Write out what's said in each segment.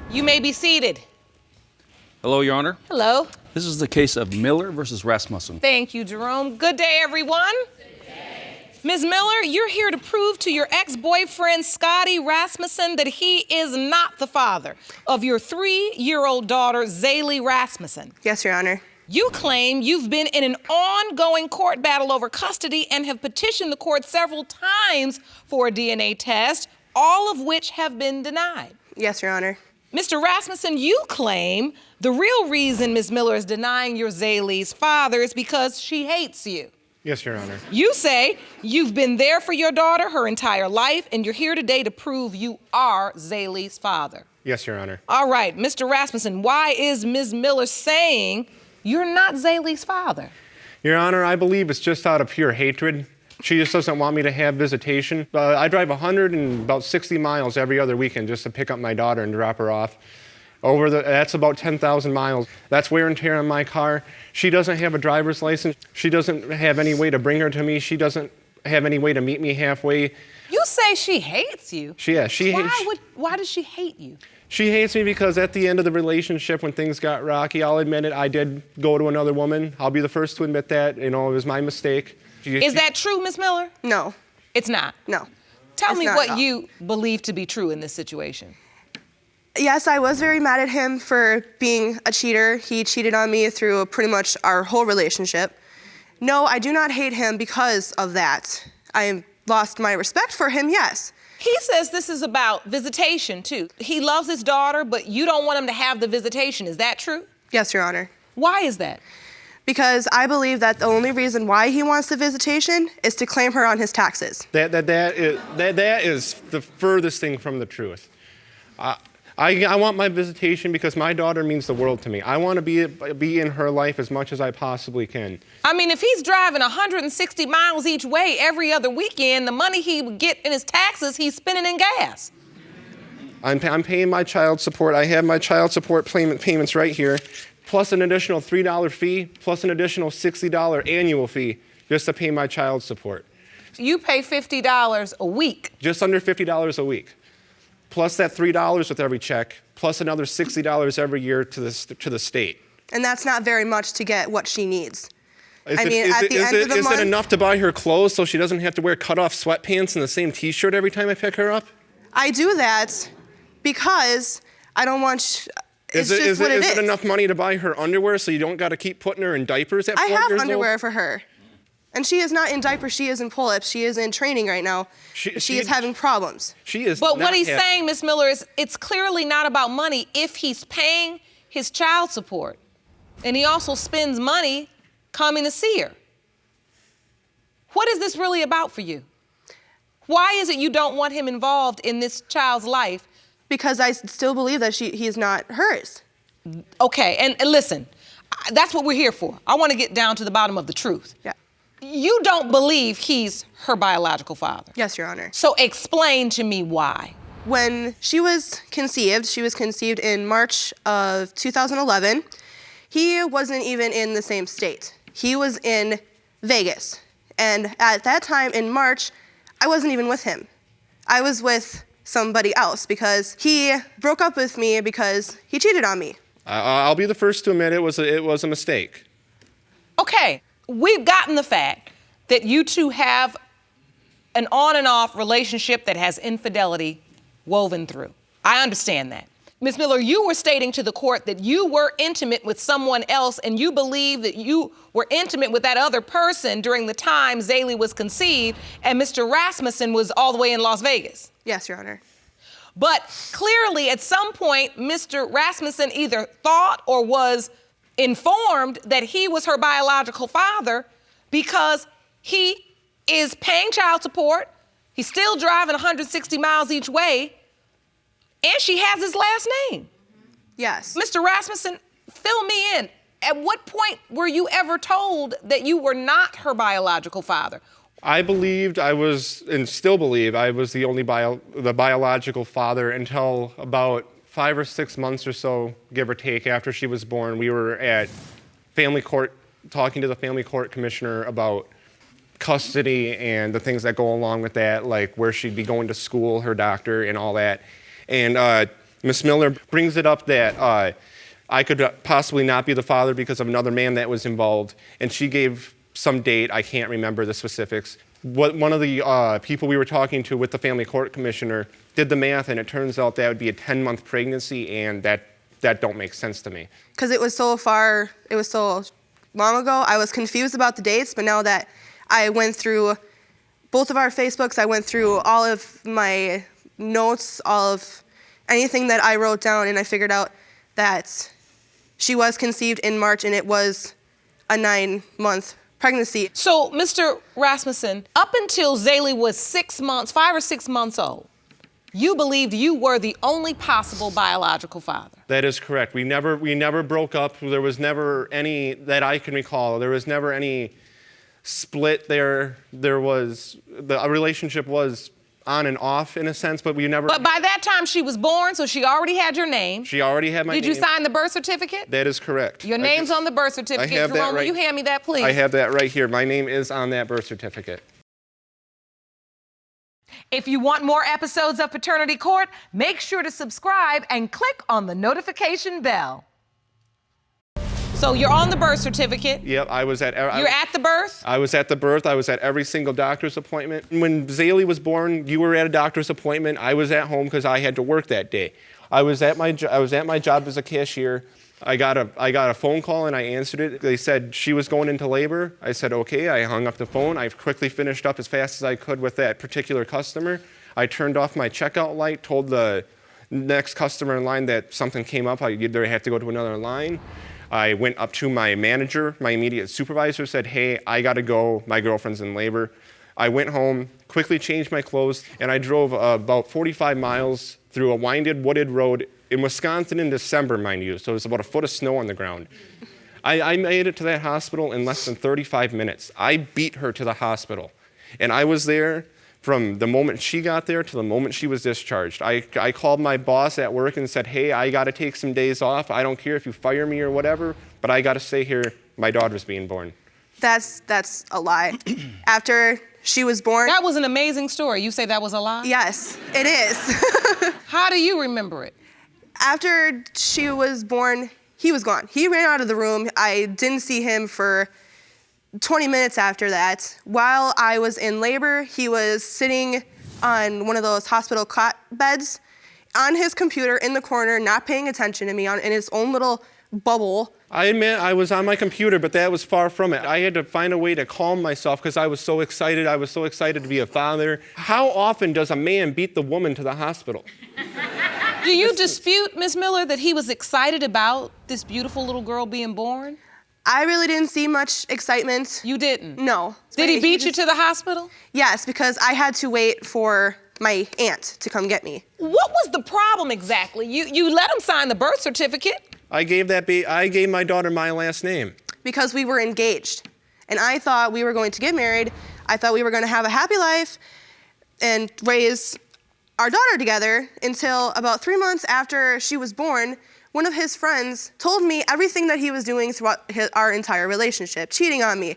You may be seated. Hello, Your Honor. Hello. This is the case of Miller versus Rasmussen. Thank you, Jerome. Good day, everyone. Good day. Ms. Miller, you're here to prove to your ex-boyfriend, Scotty Rasmussen, that he is not the father of your 3-year-old daughter, Zaylee Rasmussen. Yes, Your Honor. You claim you've been in an ongoing court battle over custody and have petitioned the court several times for a DNA test, all of which have been denied. Yes, Your Honor. Mr. Rasmussen, you claim the real reason Ms. Miller is denying your Zaylee's father is because she hates you. Yes, Your Honor. You say you've been there for your daughter her entire life, and you're here today to prove you are Zaylee's father. Yes, Your Honor. All right, Mr. Rasmussen, why is Ms. Miller saying you're not Zaylee's father? Your Honor, I believe it's just out of pure hatred. She just doesn't want me to have visitation. I drive 160 miles every other weekend just to pick up my daughter and drop her off. That's about 10,000 miles. That's wear and tear on my car. She doesn't have a driver's license. She doesn't have any way to bring her to me. She doesn't have any way to meet me halfway. You say she hates you? Why does she hate you? She hates me because at the end of the relationship, when things got rocky, I'll admit it, I did go to another woman. I'll be the first to admit that. You know, it was my mistake. Is that true, Ms. Miller? No. It's not? No. Tell me what you believe to be true in this situation. Yes, I was very mad at him for being a cheater. He cheated on me through pretty much our whole relationship. No, I do not hate him because of that. I lost my respect for him, yes. He says this is about visitation, too. He loves his daughter, but you don't want him to have the visitation. Is that true? Yes, Your Honor. Why is that? Because I believe that the only reason why he wants the visitation is to claim her on his taxes. That is the furthest thing from the truth. I want my visitation because my daughter means the world to me. I want to be in her life as much as I possibly can. I mean, if he's driving 160 miles each way every other weekend, the money he would get in his taxes, he's spending in gas. I'm paying my child support. I have my child support payments right here, plus an additional $3 fee, plus an additional $60 annual fee just to pay my child support. You pay $50 a week. Just under $50 a week. Plus that $3 with every check, plus another $60 every year to the state. And that's not very much to get what she needs. Is it enough to buy her clothes so she doesn't have to wear cut-off sweatpants and the same T-shirt every time I pick her up? I do that because I don't want... Is it enough money to buy her underwear so you don't got to keep putting her in diapers at 4 years old? I have underwear for her. And she is not in diapers, she is in pull-ups, she is in training right now. She is having problems. She is. But what he's saying, Ms. Miller, is it's clearly not about money if he's paying his child support. And he also spends money coming to see her. What is this really about for you? Why is it you don't want him involved in this child's life? Because I still believe that he is not hers. Okay, and listen, that's what we're here for. I want to get down to the bottom of the truth. Yeah. You don't believe he's her biological father? Yes, Your Honor. So explain to me why. When she was conceived in March of 2011. He wasn't even in the same state. He was in Vegas. And at that time in March, I wasn't even with him. I was with somebody else because he broke up with me because he cheated on me. I'll be the first to admit it was a mistake. Okay, we've gotten the fact that you two have an on and off relationship that has infidelity woven through. I understand that. Ms. Miller, you were stating to the court that you were intimate with someone else and you believe that you were intimate with that other person during the time Zaylee was conceived and Mr. Rasmussen was all the way in Las Vegas. Yes, Your Honor. But clearly at some point, Mr. Rasmussen either thought or was informed that he was her biological father because he is paying child support, he's still driving 160 miles each way, and she has his last name. Yes. Mr. Rasmussen, fill me in. At what point were you ever told that you were not her biological father? I believed I was, and still believe, I was the only biological father until about 5 or 6 months or so, give or take, after she was born. We were at family court, talking to the family court commissioner about custody and the things that go along with that, like where she'd be going to school, her doctor, and all that. And Miss Miller brings it up that I could possibly not be the father because of another man that was involved, and she gave some date. I can't remember the specifics. One of the people we were talking to with the family court commissioner did the math, and it turns out that would be a 10-month pregnancy, and that don't make sense to me. Because it was so long ago, I was confused about the dates, but now that I went through both of our Facebooks, I went through all of my notes, all of anything that I wrote down, and I figured out that she was conceived in March, and it was a 9-month pregnancy. So, Mr. Rasmussen, up until Zaylee was 5 or 6 months old, you believed you were the only possible biological father. That is correct. We never broke up. There was never any, that I can recall, there was never any split there. The relationship was on and off in a sense, but we never. But by that time she was born, so she already had your name. She already had my name. Did you sign the birth certificate? That is correct. Your name's on the birth certificate. I have Jerome, that right. will you hand me that, please? I have that right here. My name is on that birth certificate. If you want more episodes of Paternity Court, make sure to subscribe and click on the notification bell. So you're on the birth certificate. Yep, I was at. You're at the birth? I was at the birth. I was at every single doctor's appointment. When Zaylee was born, you were at a doctor's appointment. I was at home because I had to work that day. I was at my job as a cashier. I got a phone call and I answered it. They said she was going into labor. I said okay. I hung up the phone. I quickly finished up as fast as I could with that particular customer. I turned off my checkout light. Told the next customer in line that something came up. I either have to go to another line. I went up to my manager, my immediate supervisor, said, hey, I gotta go, my girlfriend's in labor. I went home, quickly changed my clothes, and I drove about 45 miles through a winded, wooded road in Wisconsin in December, mind you, so it was about a foot of snow on the ground. I made it to that hospital in less than 35 minutes. I beat her to the hospital, and I was there from the moment she got there to the moment she was discharged. I called my boss at work and said, hey, I gotta take some days off. I don't care if you fire me or whatever, but I gotta stay here. My daughter's being born. That's a lie. After she was born. That was an amazing story. You say that was a lie? Yes, it is. How do you remember it? After she was born, he was gone. He ran out of the room. I didn't see him for 20 minutes after that. While I was in labor, he was sitting on one of those hospital cot beds on his computer in the corner, not paying attention to me, in his own little bubble. I admit I was on my computer, but that was far from it. I had to find a way to calm myself because I was so excited. I was so excited to be a father. How often does a man beat the woman to the hospital? Do you dispute, Ms. Miller, that he was excited about this beautiful little girl being born? I really didn't see much excitement. You didn't? No. Did he beat you to the hospital? Yes, because I had to wait for my aunt to come get me. What was the problem exactly? You let him sign the birth certificate. I gave my daughter my last name. Because we were engaged. And I thought we were going to get married. I thought we were going to have a happy life and raise our daughter together until about 3 months after she was born. One of his friends told me everything that he was doing throughout our entire relationship, cheating on me,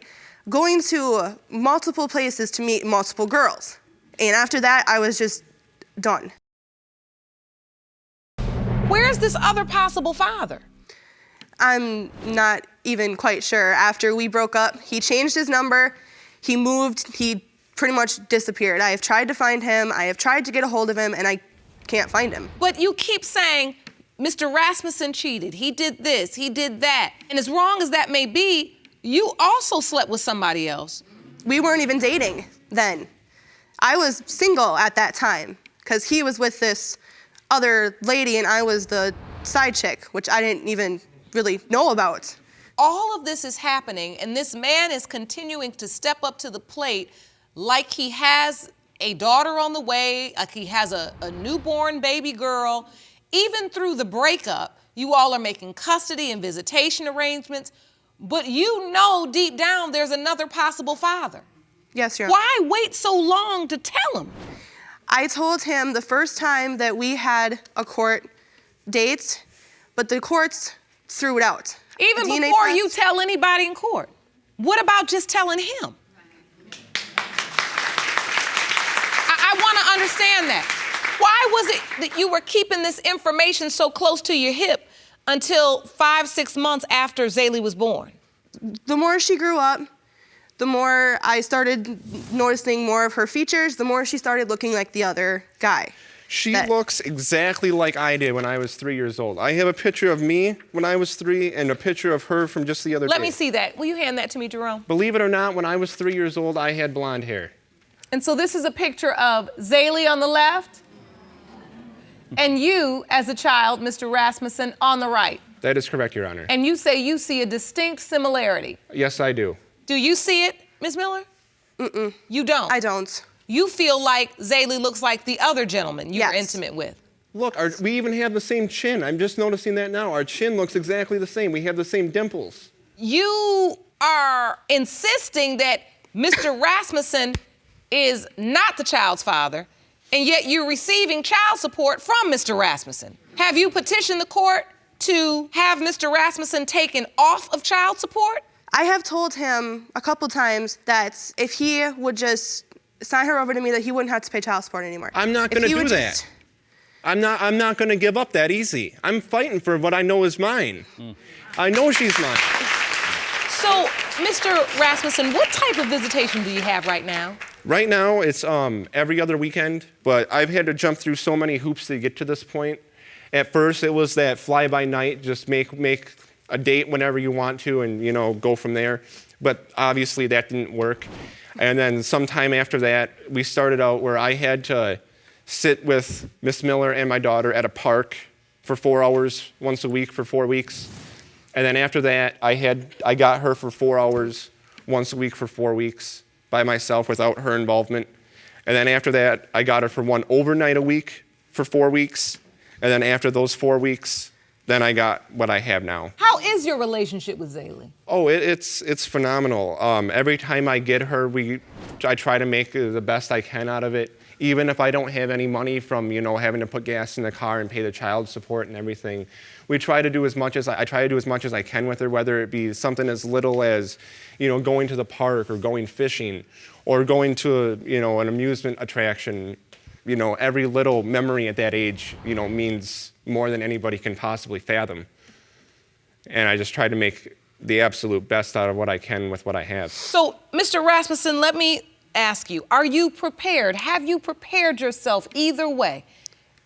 going to multiple places to meet multiple girls. And after that, I was just done. Where's this other possible father? I'm not even quite sure. After we broke up, he changed his number, he moved, he pretty much disappeared. I have tried to find him, I have tried to get a hold of him, and I can't find him. But you keep saying, Mr. Rasmussen cheated, he did this, he did that. And as wrong as that may be, you also slept with somebody else. We weren't even dating then. I was single at that time because he was with this other lady and I was the side chick, which I didn't even really know about. All of this is happening and this man is continuing to step up to the plate like he has a daughter on the way, like he has a newborn baby girl. Even through the breakup, you all are making custody and visitation arrangements, but you know deep down there's another possible father. Yes, Your Honor. Why wait so long to tell him? I told him the first time that we had a court date, but the courts threw it out. Even DNA before test. you tell anybody in court. What about just telling him? I want to understand that. Why was it that you were keeping this information so close to your hip until 5-6 months after Zaylee was born? The more she grew up, the more I started noticing more of her features, the more she started looking like the other guy. She looks exactly like I did when I was 3 years old. I have a picture of me when I was 3 and a picture of her from just the other day. Let me see that. Will you hand that to me, Jerome? Believe it or not, when I was 3 years old, I had blonde hair. And so this is a picture of Zaylee on the left and you, as a child, Mr. Rasmussen, on the right. That is correct, Your Honor. And you say you see a distinct similarity. Yes, I do. Do you see it, Ms. Miller? Mm-mm. You don't? I don't. You feel like Zaylee looks like the other gentleman you were Yes. intimate with. Look, we even have the same chin. I'm just noticing that now. Our chin looks exactly the same. We have the same dimples. You are insisting that Mr. Rasmussen is not the child's father, and yet you're receiving child support from Mr. Rasmussen. Have you petitioned the court to have Mr. Rasmussen taken off of child support? I have told him a couple times that if he would just sign her over to me, that he wouldn't have to pay child support anymore. I'm not going to do that. I'm not going to give up that easy. I'm fighting for what I know is mine. I know she's mine. So, Mr. Rasmussen, what type of visitation do you have right now? Right now, it's every other weekend, but I've had to jump through so many hoops to get to this point. At first, it was that fly-by-night, just make a date whenever you want to and, you know, go from there. But obviously, that didn't work. And then sometime after that, we started out where I had to sit with Miss Miller and my daughter at a park for 4 hours once a week for 4 weeks. And then after that, I got her for 4 hours once a week for 4 weeks by myself without her involvement. And then after that, I got her for one overnight a week for 4 weeks. And then after those 4 weeks, then I got what I have now. How is your relationship with Zaylee? Oh, it's phenomenal. Every time I get her, I try to make the best I can out of it. Even if I don't have any money from, you know, having to put gas in the car and pay the child support and everything, I try to do as much as I can with her, whether it be something as little as, you know, going to the park or going fishing or going to, you know, an amusement attraction. You know, every little memory at that age, you know, means more than anybody can possibly fathom. And I just try to make the absolute best out of what I can with what I have. So, Mr. Rasmussen, let me ask you, are you prepared? Have you prepared yourself either way?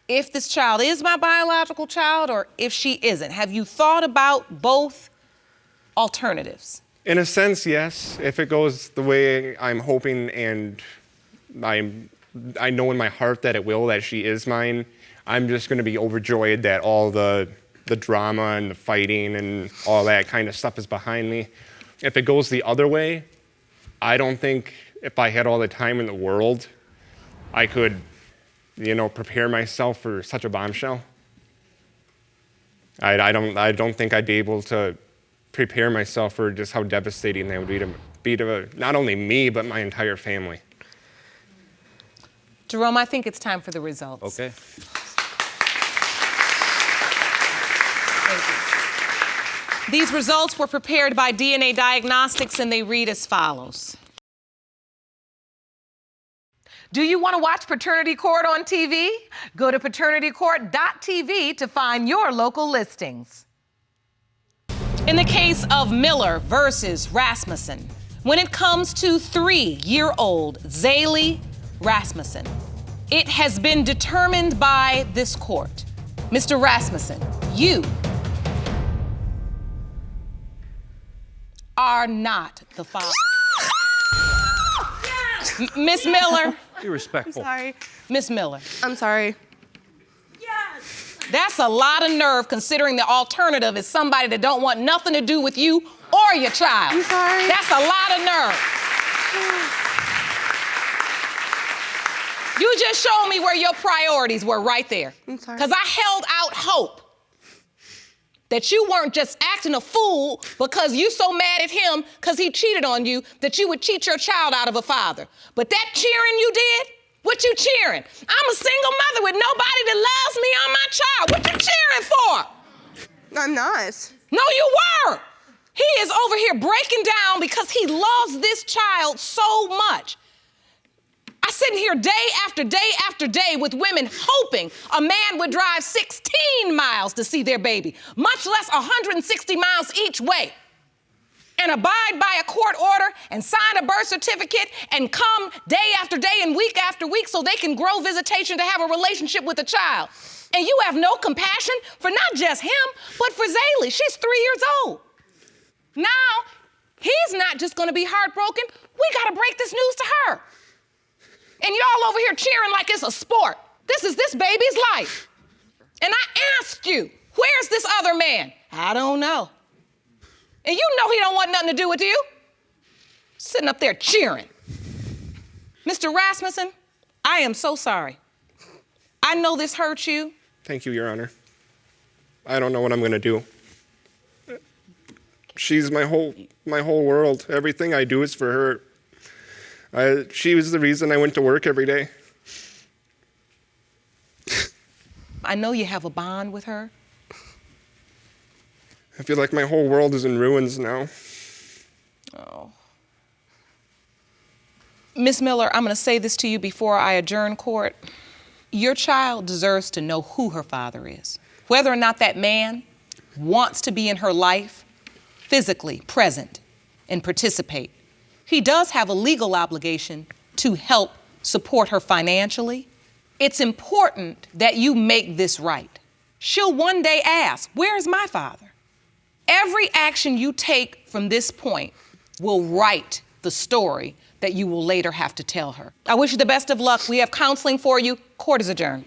If this child is my biological child or if she isn't, have you thought about both alternatives? In a sense, yes. If it goes the way I'm hoping and I know in my heart that it will, that she is mine, I'm just going to be overjoyed that all the drama and the fighting and all that kind of stuff is behind me. If it goes the other way, I don't think if I had all the time in the world, I could, you know, prepare myself for such a bombshell. I don't think I'd be able to prepare myself for just how devastating that would be to not only me, but my entire family. Jerome, I think it's time for the results. Okay. Thank you. These results were prepared by DNA Diagnostics and they read as follows. Do you want to watch Paternity Court on TV? Go to paternitycourt.tv to find your local listings. In the case of Miller versus Rasmussen, when it comes to 3-year-old Zaylee Rasmussen, it has been determined by this court. Mr. Rasmussen, you are not the father. Miss Miller. Be respectful. Sorry. Miss Miller. I'm sorry. That's a lot of nerve considering the alternative is somebody that don't want nothing to do with you or your child. I'm sorry. That's a lot of nerve. You just showed me where your priorities were right there. I'm sorry. Because I held out hope that you weren't just acting a fool because you so mad at him because he cheated on you that you would cheat your child out of a father. But that cheering you did, what you cheering? I'm a single mother with nobody that loves me or my child. What you cheering for? I'm not. No, you were. He is over here breaking down because he loves this child so much. I sitting here day after day after day with women hoping a man would drive 16 miles to see their baby, much less 160 miles each way, and abide by a court order and sign a birth certificate and come day after day and week after week so they can grow visitation to have a relationship with a child. And you have no compassion for not just him, but for Zaylee. She's 3 years old. Now, he's not just gonna be heartbroken. We gotta break this news to her. And y'all over here cheering like it's a sport. This is this baby's life. And I asked you, where's this other man? I don't know. And you know he don't want nothing to do with you. Sitting up there cheering. Mr. Rasmussen, I am so sorry. I know this hurts you. Thank you, Your Honor. I don't know what I'm going to do. She's my whole world. Everything I do is for her. She was the reason I went to work every day. I know you have a bond with her. I feel like my whole world is in ruins now. Oh. Miss Miller, I'm gonna say this to you before I adjourn court. Your child deserves to know who her father is. Whether or not that man wants to be in her life, physically present and participate. He does have a legal obligation to help support her financially. It's important that you make this right. She'll one day ask, where's my father? Every action you take from this point will write the story that you will later have to tell her. I wish you the best of luck. We have counseling for you. Court is adjourned.